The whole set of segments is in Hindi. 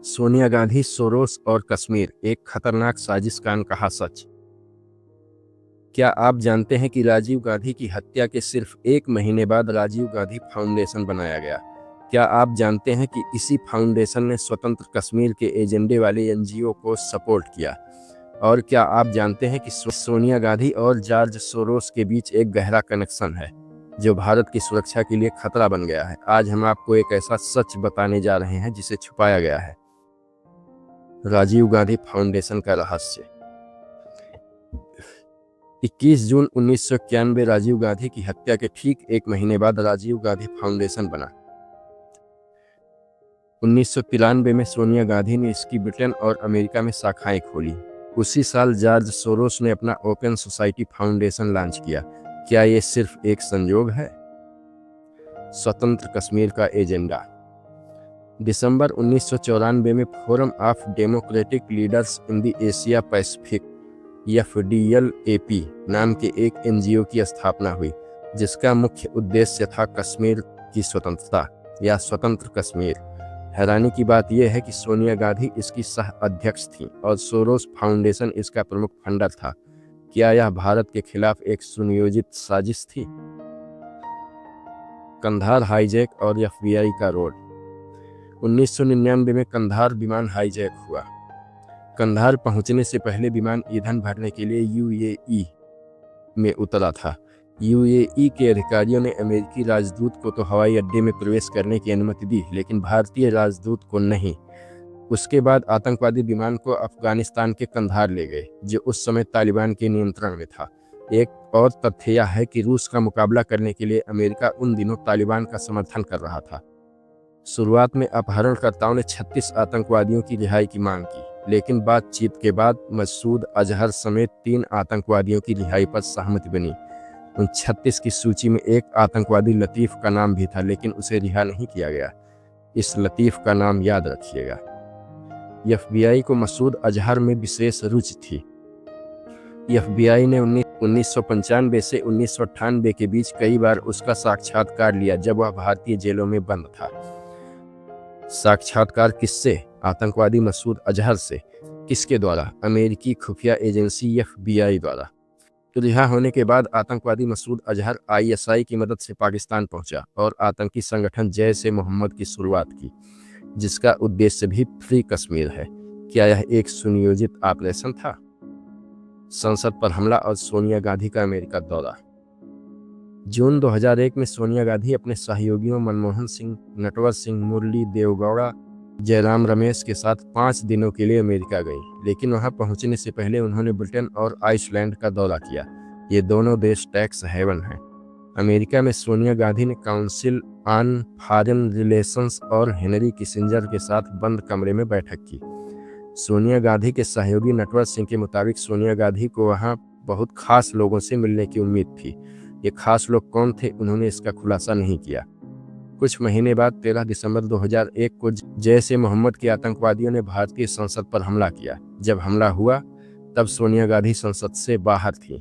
सोनिया गांधी, सोरोस और कश्मीर, एक खतरनाक साजिश का अनकहा सच। क्या आप जानते हैं कि राजीव गांधी की हत्या के सिर्फ 1 महीने बाद राजीव गांधी फाउंडेशन बनाया गया? क्या आप जानते हैं कि इसी फाउंडेशन ने स्वतंत्र कश्मीर के एजेंडे वाले एनजीओ को सपोर्ट किया? और क्या आप जानते हैं कि सोनिया गांधी और जॉर्ज सोरोस के बीच एक गहरा कनेक्शन है जो भारत की सुरक्षा के लिए खतरा बन गया है? आज हम आपको एक ऐसा सच बताने जा रहे हैं जिसे छुपाया गया है। राजीव गांधी फाउंडेशन का रहस्य। 21 जून 1991 राजीव गांधी की हत्या के ठीक 1 महीने बाद राजीव गांधी फाउंडेशन बना। 1993 में सोनिया गांधी ने इसकी ब्रिटेन और अमेरिका में शाखाएं खोली। उसी साल जॉर्ज सोरोस ने अपना ओपन सोसाइटी फाउंडेशन लॉन्च किया। क्या ये सिर्फ एक संयोग है? स्वतंत्र कश्मीर का एजेंडा। दिसंबर 1994 में forum of democratic leaders in the Asia Pacific FDLAP नाम के एक एनजीओ की स्थापना हुई, जिसका मुख्य उद्देश्य था कश्मीर की स्वतंत्रता या स्वतंत्र कश्मीर। हैरानी की बात यह है कि सोनिया गांधी इसकी सह अध्यक्ष थीं और सोरोस फाउंडेशन इसका प्रमुख फंडर था। क्या यह भारत के खिलाफ एक सुनियोजित साजिश थी? कंधार हाईजैक और FBI का रोल। 1999 में कंधार विमान हाईजैक हुआ। कंधार पहुंचने से पहले विमान ईंधन भरने के लिए UAE में उतरा था। UAE के अधिकारियों ने अमेरिकी राजदूत को तो हवाई अड्डे में प्रवेश करने की अनुमति दी, लेकिन भारतीय राजदूत को नहीं। उसके बाद आतंकवादी विमान को अफगानिस्तान के कंधार ले गए, जो उस समय तालिबान के नियंत्रण में था। एक और तथ्य यह है कि रूस का मुकाबला करने के लिए अमेरिका उन दिनों तालिबान का समर्थन कर रहा था। शुरुआत में अपहरणकर्ताओं ने 36 आतंकवादियों की रिहाई की मांग की, लेकिन बातचीत के बाद मसूद अजहर समेत 3 आतंकवादियों की रिहाई पर सहमति बनी। उन 36 की सूची में एक आतंकवादी लतीफ का नाम भी था, लेकिन उसे रिहा नहीं किया गया। इस लतीफ का नाम याद रखिएगा। FBI को मसूद अजहर में विशेष रुचि थी। FBI ने 1995 से 1998 के बीच कई बार उसका साक्षात्कार लिया, जब वह भारतीय जेलों में बंद था। साक्षात्कार किससे? आतंकवादी मसूद अजहर से। किसके द्वारा? अमेरिकी खुफिया एजेंसी FBI द्वारा। रिहा होने के बाद आतंकवादी मसूद अजहर ISI की मदद से पाकिस्तान पहुंचा और आतंकी संगठन जैश-ए-मोहम्मद की शुरुआत की, जिसका उद्देश्य भी फ्री कश्मीर है। क्या यह एक सुनियोजित ऑपरेशन था? संसद पर हमला और सोनिया गांधी का अमेरिका दौरा। जून 2001 में सोनिया गांधी अपने सहयोगियों मनमोहन सिंह, नटवर सिंह, मुरली देवगौड़ा, जयराम रमेश के साथ 5 दिनों के लिए अमेरिका गई, लेकिन वहां पहुंचने से पहले उन्होंने ब्रिटेन और आइसलैंड का दौरा किया। ये दोनों देश टैक्स हेवन हैं। अमेरिका में सोनिया गांधी ने काउंसिल ऑन फॉरेन रिलेशंस और हेनरी किसिंजर के साथ बंद कमरे में बैठक की। सोनिया गांधी के सहयोगी नटवर सिंह के मुताबिक सोनिया गांधी को वहां बहुत खास लोगों से मिलने की उम्मीद थी। ये खास लोग कौन थे, उन्होंने इसका खुलासा नहीं किया। कुछ महीने बाद 13 दिसंबर 2001 को जैश-ए-मोहम्मद के आतंकवादियों ने भारतीय संसद पर हमला किया। जब हमला हुआ तब सोनिया गांधी संसद से बाहर थी।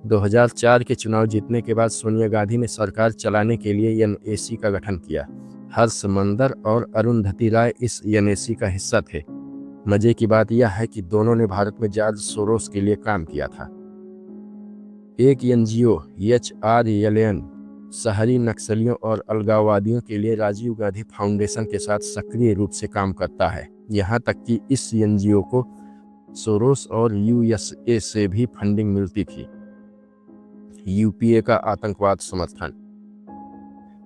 2004 के चुनाव जीतने के बाद सोनिया गांधी ने सरकार चलाने के लिए NAC का गठन किया। हर्ष मंदर और अरुंधति राय इस NAC का हिस्सा थे। मजे की बात यह है कि दोनों ने भारत में जॉर्ज सोरोस के लिए काम किया था। एक NGO HRLN शहरी नक्सलियों और अलगाववादियों के लिए राजीव गांधी फाउंडेशन के साथ सक्रिय रूप से काम करता है। यहाँ तक कि इस NGO को सोरोस और USA से भी फंडिंग मिलती थी। UPA का आतंकवाद समर्थन।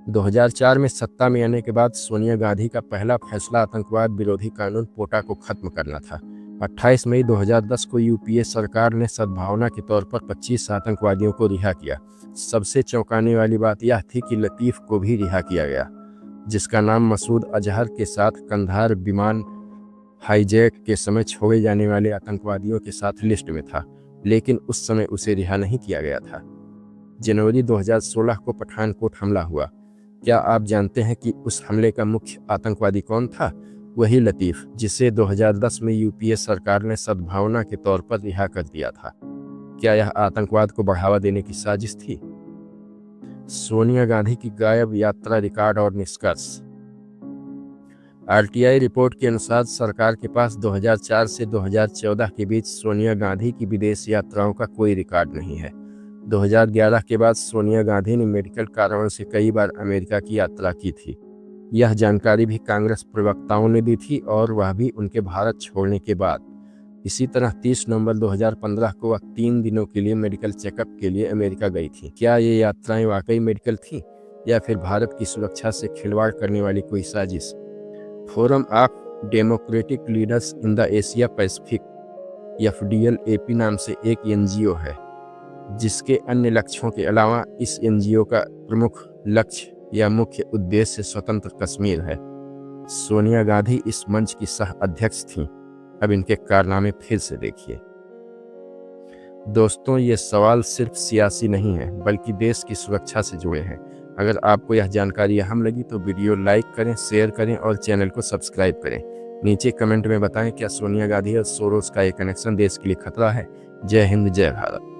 2004 में सत्ता में आने के बाद सोनिया गांधी का पहला फैसला आतंकवाद विरोधी कानून पोटा को खत्म करना था। 28 मई 2010 को UPA सरकार ने सद्भावना के तौर पर 25 आतंकवादियों को रिहा किया। सबसे चौंकाने वाली बात यह थी कि लतीफ को भी रिहा किया गया, जिसका नाम मसूद अजहर के साथ कंधार विमान हाईजैक के समय छोड़े जाने वाले आतंकवादियों के साथ लिस्ट में था, लेकिन उस समय उसे रिहा नहीं किया गया था। जनवरी 2016 को पठानकोट हमला हुआ। क्या आप जानते हैं कि उस हमले का मुख्य आतंकवादी कौन था? वही लतीफ, जिसे 2010 में UPA सरकार ने सद्भावना के तौर पर रिहा कर दिया था। क्या यह आतंकवाद को बढ़ावा देने की साजिश थी? सोनिया गांधी की गायब यात्रा रिकॉर्ड और निष्कर्ष। आरटीआई रिपोर्ट के अनुसार सरकार के पास 2004 से 2014 के बीच सोनिया गांधी की विदेश यात्राओं का कोई रिकॉर्ड नहीं है। 2011 के बाद सोनिया गांधी ने मेडिकल कारणों से कई बार अमेरिका की यात्रा की थी। यह जानकारी भी कांग्रेस प्रवक्ताओं ने दी थी और वह भी उनके भारत छोड़ने के बाद। इसी तरह 30 नवंबर 2015 को वह 3 दिनों के लिए मेडिकल चेकअप के लिए अमेरिका गई थी। क्या ये यात्राएं वाकई मेडिकल थीं या फिर भारत की सुरक्षा से खिलवाड़ करने वाली कोई साजिश? Forum of democratic leaders in the Asia Pacific FDL-AP नाम से एक NGO है, जिसके अन्य लक्ष्यों के अलावा इस NGO का प्रमुख लक्ष्य या मुख्य उद्देश्य स्वतंत्र कश्मीर है। सोनिया गांधी इस मंच की सह अध्यक्ष थीं। अब इनके कारनामे फिर से देखिए। दोस्तों, ये सवाल सिर्फ सियासी नहीं है बल्कि देश की सुरक्षा से जुड़े हैं। अगर आपको यह जानकारी अहम लगी तो वीडियो लाइक करें, शेयर करें और चैनल को सब्सक्राइब करें। नीचे कमेंट में बताएं क्या सोनिया गांधी और सोरोस का ये कनेक्शन देश के लिए खतरा है। जय हिंद, जय भारत।